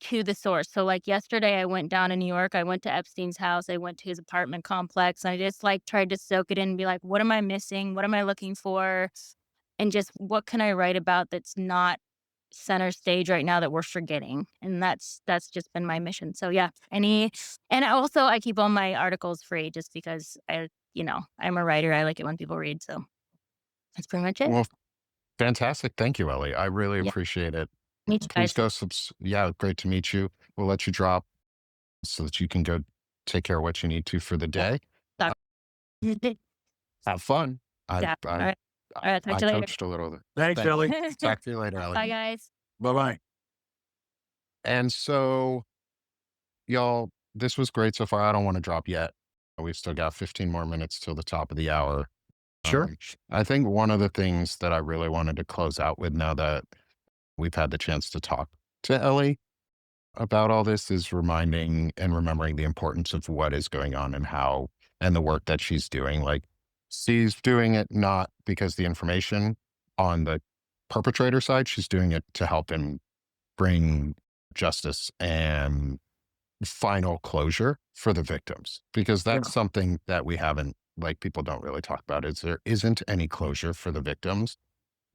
to the source. So like yesterday I went down in New York, I went to Epstein's house, I went to his apartment complex, and I just like tried to soak it in and be like, what am I missing? What am I looking for? And just what can I write about that's not center stage right now that we're forgetting? And that's just been my mission. So yeah, and also I keep all my articles free just because I'm a writer. I like it when people read. So that's pretty much it. Well, fantastic. Thank you, Ellie. I really Yeah. appreciate it. Meet you Please guys. go yeah, great to meet you. We'll let you drop so that you can go take care of what you need to for the Yeah. day. Talk. Have fun. Yeah. All I right. All right, talk I to you later. coached a little. Thanks, Thank- Ellie. Talk to you later, Bye, Alec. guys. Bye-bye. And so, y'all, this was great so far. I don't want to drop yet. We've still got 15 more minutes till the top of the hour. Sure. I think one of the things that I really wanted to close out with now that we've had the chance to talk to Ellie about all this is reminding and remembering the importance of what is going on and how and the work that she's doing. Like she's doing it not because the information on the perpetrator side, she's doing it to help him bring justice and final closure for the victims because Yeah. that's something that we haven't like people don't really talk about is there isn't any closure for the victims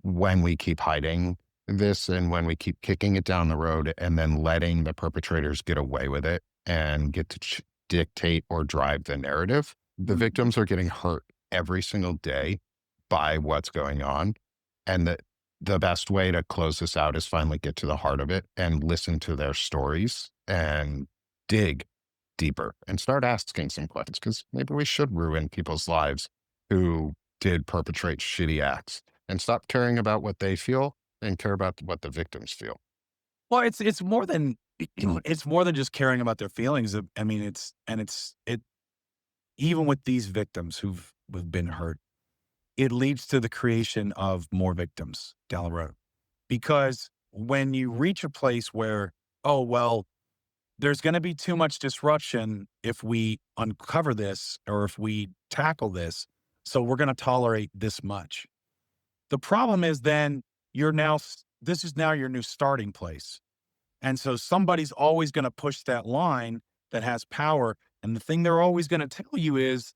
when we keep hiding this and when we keep kicking it down the road and then letting the perpetrators get away with it and get to dictate or drive the narrative. The Mhm. victims are getting hurt every single day by what's going on. And the best way to close this out is finally get to the heart of it and listen to their stories and dig deeper and start asking some questions because maybe we should ruin people's lives who did perpetrate shitty acts and stop caring about what they feel and care about what the victims feel. Well, it's more than it's more than just caring about their feelings. I mean, it even with these victims who've been hurt, it leads to the creation of more victims down the road. Because when you reach a place where, oh well, there's going to be too much disruption if we uncover this or if we tackle this, so we're going to tolerate this much. The problem is then this is now your new starting place. And so somebody's always going to push that line that has power. And the thing they're always going to tell you is,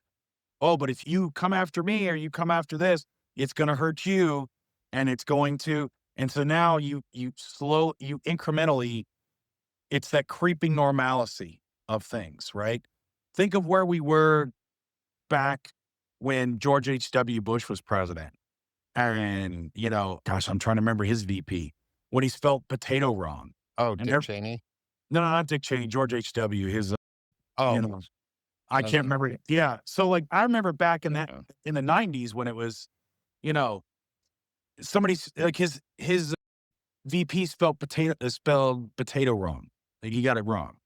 oh, but if you come after me or you come after this, it's going to hurt you. And it's going to, and so now you incrementally, it's that creeping normalcy of things, right? Think of where we were back when George H.W. Bush was president. And, gosh, I'm trying to remember his VP when he spelled potato wrong. Oh, And Dick there- Cheney. No, not Dick Cheney, George H.W. His, Oh, I Okay. can't remember. Yeah. So like, I remember back in Yeah. in the 90s when it was, somebody's like his VP spelled potato wrong. Like he got it wrong.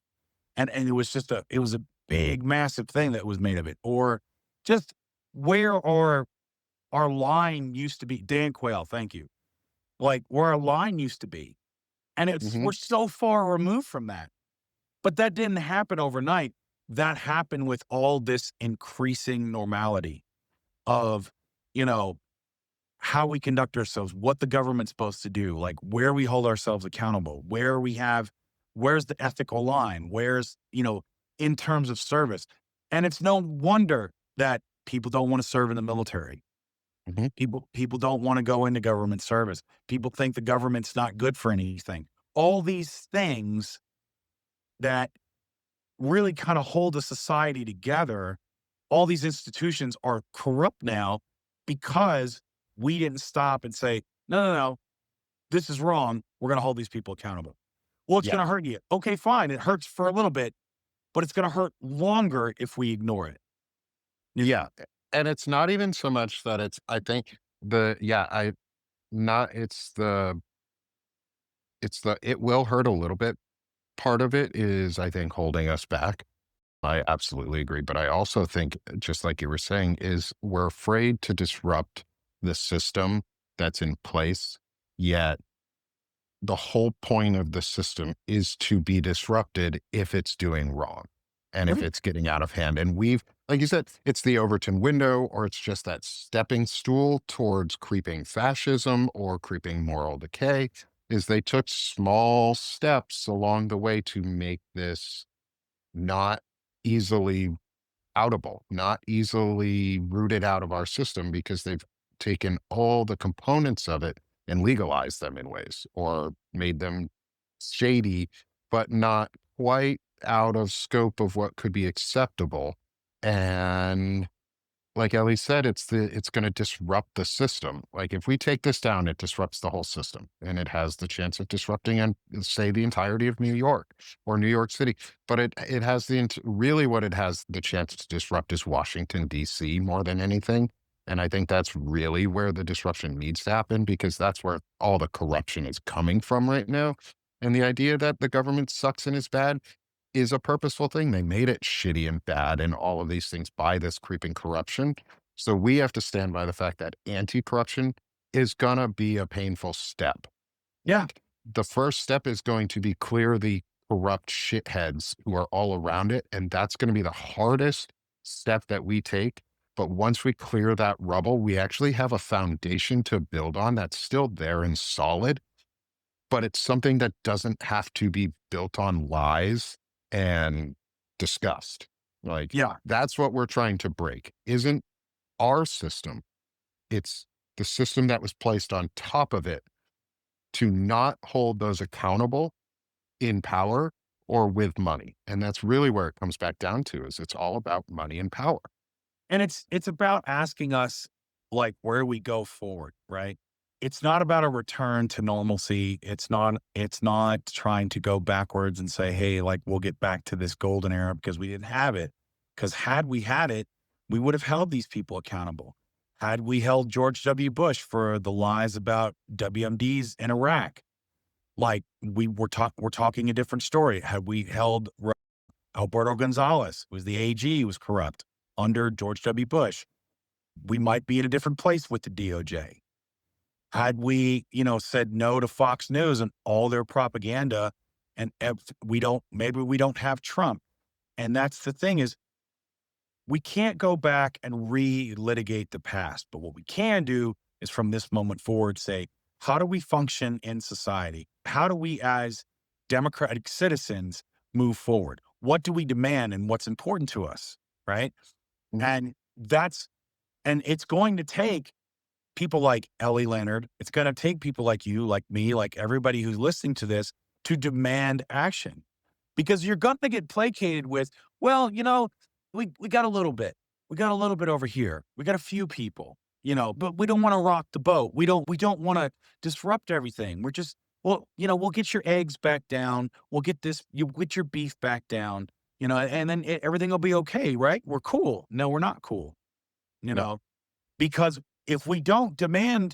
And it was just it was a big, massive thing that was made of it. Or just where our line used to be. Dan Quayle, thank you. Like where our line used to be. And Mhm. we're so far removed from that. But that didn't happen overnight. That happened with all this increasing normality of, how we conduct ourselves, what the government's supposed to do, like where we hold ourselves accountable, where's the ethical line, where's, in terms of service. And it's no wonder that people don't want to serve in the military. Mhm. People don't want to go into government service. People think the government's not good for anything. All these things that really kind of hold a society together, all these institutions are corrupt now because we didn't stop and say, no, this is wrong. We're going to hold these people accountable. Well, it's Yeah. going to hurt you. Okay, fine. It hurts for a little bit, but it's going to hurt longer if we ignore it. Yeah. And it's not even so much that I think it will hurt a little bit. Part of it is, I think, holding us back. I absolutely agree. But I also think, just like you were saying, is we're afraid to disrupt the system that's in place. Yet the whole point of the system is to be disrupted if it's doing wrong and if Mhm. it's getting out of hand. And like you said, it's the Overton window, or it's just that stepping stool towards creeping fascism or creeping moral decay. Is they took small steps along the way to make this not easily outable, not easily rooted out of our system because they've taken all the components of it and legalized them in ways or made them shady, but not quite out of scope of what could be acceptable. And like Ellie said, it's going to disrupt the system. Like if we take this down, it disrupts the whole system, and it has the chance of disrupting and say the entirety of New York or New York City. But it has really what it has the chance to disrupt is Washington D.C. more than anything, And I think that's really where the disruption needs to happen because that's where all the corruption is coming from right now. And the idea that the government sucks and is bad is a purposeful thing. They made it shitty and bad and all of these things by this creeping corruption. So we have to stand by the fact that anti corruption is going to be a painful step. Yeah. The first step is going to be clear the corrupt shitheads who are all around it. And that's going to be the hardest step that we take. But once we clear that rubble, we actually have a foundation to build on that's still there and solid. But it's something that doesn't have to be built on lies and disgust. Like, Yeah. that's what we're trying to break. Isn't our system, it's the system that was placed on top of it to not hold those accountable in power or with money. And that's really where it comes back down to is it's all about money and power. And it's about asking us like where we go forward, right? It's not about a return to normalcy. It's not trying to go backwards and say, hey, like we'll get back to this golden era because we didn't have it. Because had we had it, we would have held these people accountable. Had we held George W. Bush for the lies about WMDs in Iraq, like we're talking a different story. Had we held Alberto Gonzalez, who was the AG, who was corrupt under George W. Bush, we might be in a different place with the DOJ. Had we, said no to Fox News and all their propaganda, and maybe we don't have Trump. And that's the thing is, we can't go back and relitigate the past. But what we can do is from this moment forward, say, how do we function in society? How do we as democratic citizens move forward? What do we demand and what's important to us? Right. Mhm. And it's going to take people like Ellie Leonard. It's going to take people like you, like me, like everybody who's listening to this to demand action because you're going to get placated with, well, we got a little bit, we got a little bit over here. We got a few people, but we don't want to rock the boat. We don't want to disrupt everything. We're just, well, we'll get your eggs back down. We'll get you get your beef back down, and then everything will be okay. Right. We're cool. No, we're not cool, No. because if we don't demand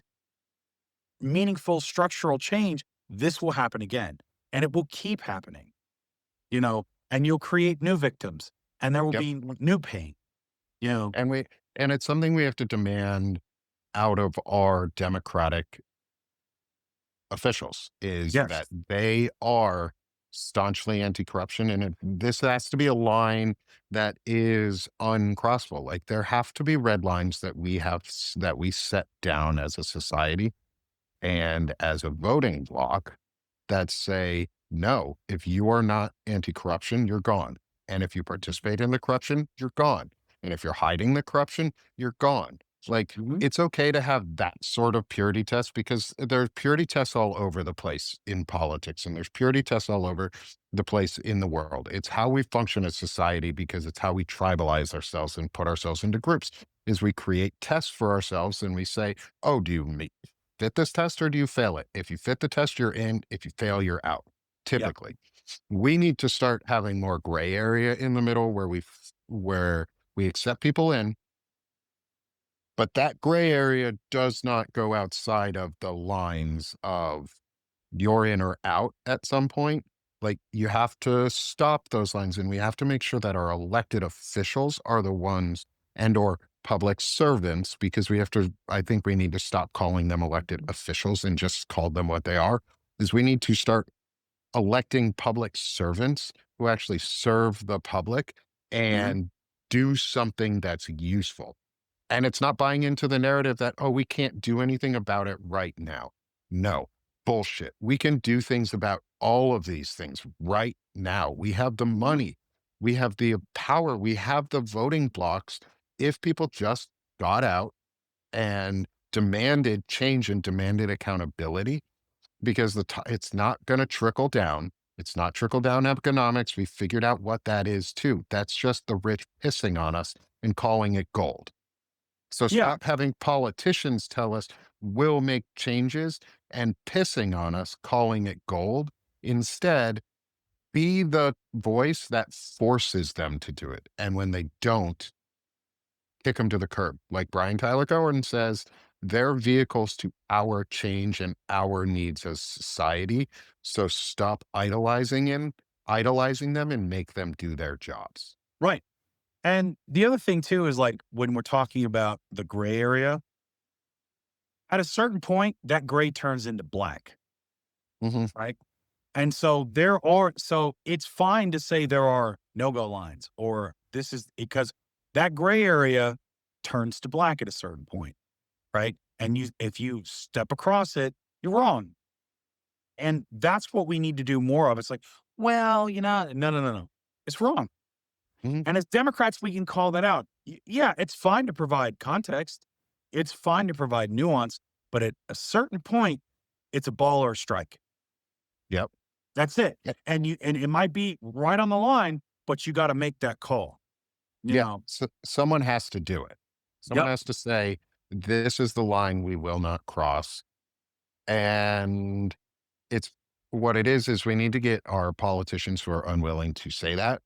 meaningful structural change, this will happen again and it will keep happening, and you'll create new victims and there will Yep. be new pain, you know? And it's something we have to demand out of our democratic officials is Yes. that they are staunchly anti-corruption this has to be a line that is uncrossable. Like there have to be red lines that that we set down as a society and as a voting bloc that say no, if you are not anti-corruption you're gone, and if you participate in the corruption you're gone, and if you're hiding the corruption you're gone. Like, Mhm. it's okay to have that sort of purity test because there's purity tests all over the place in politics and there's purity tests all over the place in the world. It's how we function as society because it's how we tribalize ourselves and put ourselves into groups is we create tests for ourselves and we say, oh, do you fit this test or do you fail it? If you fit the test, you're in. If you fail, you're out. Yep. Typically, we need to start having more gray area in the middle where we accept people in, but that gray area does not go outside of the lines of you're in or out at some point. Like you have to stop those lines and we have to make sure that our elected officials are the ones and or public servants because I think we need to stop calling them elected officials and just call them what they are is we need to start electing public servants who actually serve the public Mhm. and do something that's useful. And it's not buying into the narrative that, oh, we can't do anything about it right now. No, bullshit. We can do things about all of these things right now. We have the money, we have the power, we have the voting blocks. If people just got out and demanded change and demanded accountability, because it's not going to trickle down. It's not trickle down economics. We figured out what that is too. That's just the rich pissing on us and calling it gold. So Yeah. stop having politicians tell us we'll make changes and pissing on us, calling it gold. Instead, be the voice that forces them to do it. And when they don't, kick them to the curb. Like Brian Tyler Cohen says, they're vehicles to our change and our needs as society. So stop idolizing them and make them do their jobs. Right. And the other thing too is like when we're talking about the gray area, at a certain point, that gray turns into black, Hmm. right? And so so it's fine to say there are no-go lines or this is because that gray area turns to black at a certain point, right? And if you step across it, you're wrong. And that's what we need to do more of. It's like, well, no. It's wrong. Hmm. And as Democrats, we can call that out. Yeah, it's fine to provide context. It's fine to provide nuance, but at a certain point, it's a ball or a strike. Yep. That's it. Yep. And it might be right on the line, but you got to make that call. You Yeah. know. So someone has to do it. Someone Yep. has to say, this is the line we will not cross. And it's what it is we need to get our politicians who are unwilling to say that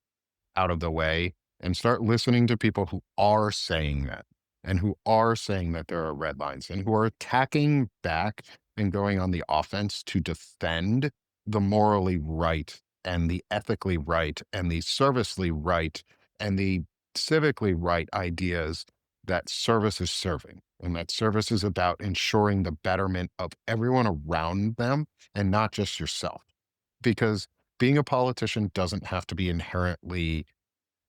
out of the way and start listening to people who are saying that and who are saying that there are red lines and who are attacking back and going on the offense to defend the morally right and the ethically right and the servicely right and the civically right ideas that service is serving. And that service is about ensuring the betterment of everyone around them and not just yourself. Because being a politician doesn't have to be inherently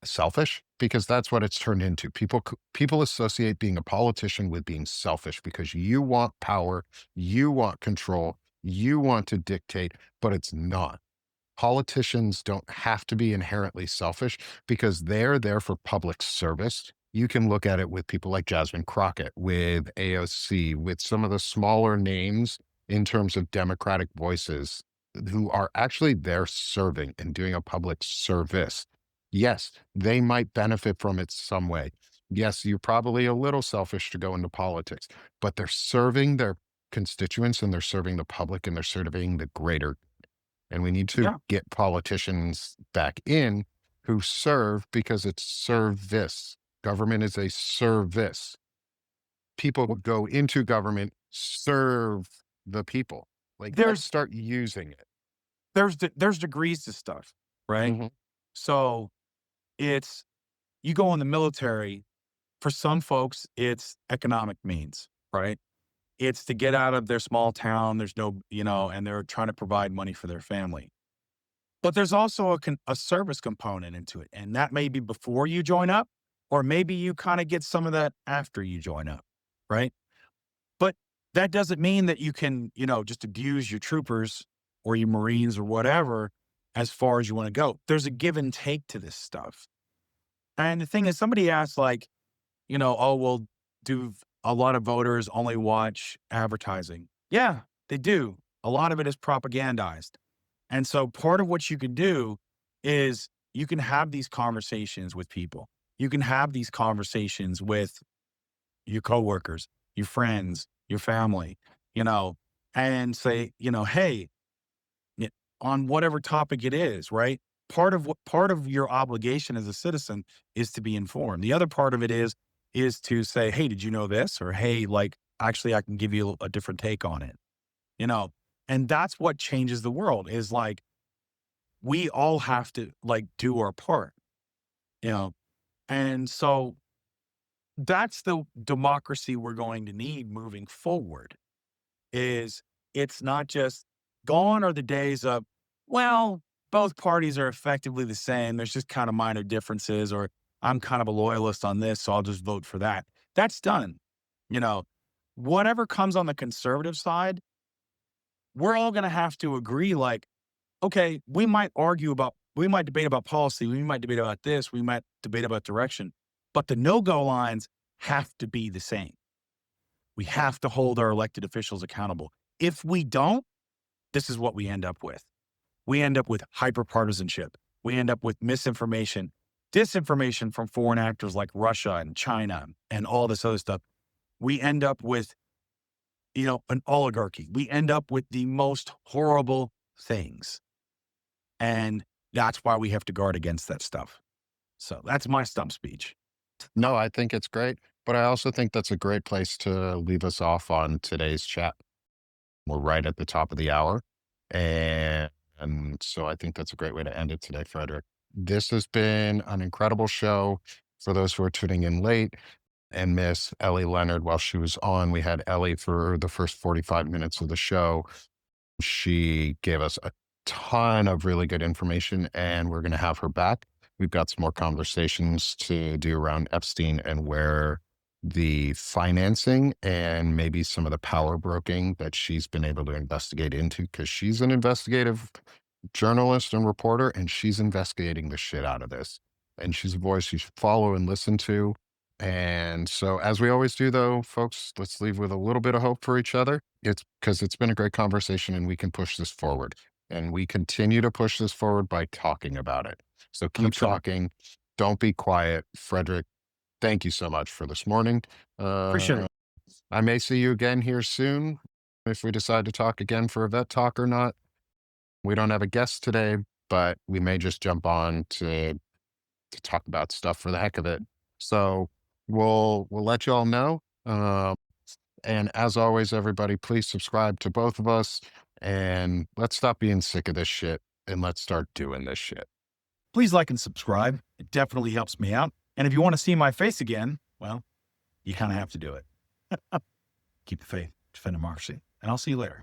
selfish, because that's what it's turned into. People associate being a politician with being selfish because you want power, you want control, you want to dictate, but it's not. Politicians don't have to be inherently selfish because they're there for public service. You can look at it with people like Jasmine Crockett, with AOC, with some of the smaller names in terms of Democratic voices who are actually there serving and doing a public service. Yes, they might benefit from it some way. Yes, you're probably a little selfish to go into politics, but they're serving their constituents and they're serving the public and they're serving the greater. And we need to Yeah. get politicians back in who serve because it's service. Government is a service. People who go into government serve the people. Like, let's There's start using it. there's degrees to stuff, right? Mhm. So it's you go in the military. For some folks, it's economic means, right? It's to get out of their small town. There's no, and they're trying to provide money for their family. But there's also a service component into it. And that may be before you join up, or maybe you kind of get some of that after you join up, right? But that doesn't mean that you can, just abuse your troopers or your Marines or whatever as far as you want to go. There's a give and take to this stuff. And the thing is, somebody asked, like, oh, well, do a lot of voters only watch advertising? Yeah, they do. A lot of it is propagandized. And so part of what you can do is you can have these conversations with people. You can have these conversations with your coworkers, your friends, your family, and say, hey, on whatever topic it is, right? Part of your obligation as a citizen is to be informed. The other part of it is to say, hey, did you know this? Or hey, like, actually, I can give you a different take on it, you know? And that's what changes the world is like, we all have to like do our part, you know? And so that's the democracy we're going to need moving forward is it's not just gone are the days of, well, both parties are effectively the same. There's just kind of minor differences, or I'm kind of a loyalist on this, so I'll just vote for that. That's done. You know, whatever comes on the conservative side, we're all going to have to agree like, okay, we might debate about policy. We might debate about this. We might debate about direction, but the no-go lines have to be the same. We have to hold our elected officials accountable. If we don't, this is what we end up with. We end up with hyperpartisanship. We end up with misinformation, disinformation from foreign actors like Russia and China and all this other stuff. We end up with, an oligarchy. We end up with the most horrible things. And that's why we have to guard against that stuff. So that's my stump speech. No, I think it's great, but I also think that's a great place to leave us off on today's chat. We're right at the top of the hour. And so I think that's a great way to end it today, Frederick. This has been an incredible show. For those who are tuning in late and miss Ellie Leonard while she was on, we had Ellie for the first 45 minutes of the show. She gave us a ton of really good information, and we're going to have her back. We've got some more conversations to do around Epstein and where the financing and maybe some of the power broking that she's been able to investigate into, because she's an investigative journalist and reporter, and she's investigating the shit out of this. And she's a voice you should follow and listen to. And so, as we always do, though, folks, let's leave with a little bit of hope for each other. It's because it's been a great conversation and we can push this forward. And we continue to push this forward by talking about it. So keep 100%. talking. Don't be quiet. Frederick, thank you so much for this morning. Appreciate it. I may see you again here soon if we decide to talk again for a vet talk or not. We don't have a guest today, but we may just jump on to talk about stuff for the heck of it. So we'll let you all know. And as always, everybody, please subscribe to both of us, and let's stop being sick of this shit and let's start doing this shit. Please like and subscribe. It definitely helps me out. And if you want to see my face again, well, you kind of have to do it. Keep the faith, defend democracy, and I'll see you later.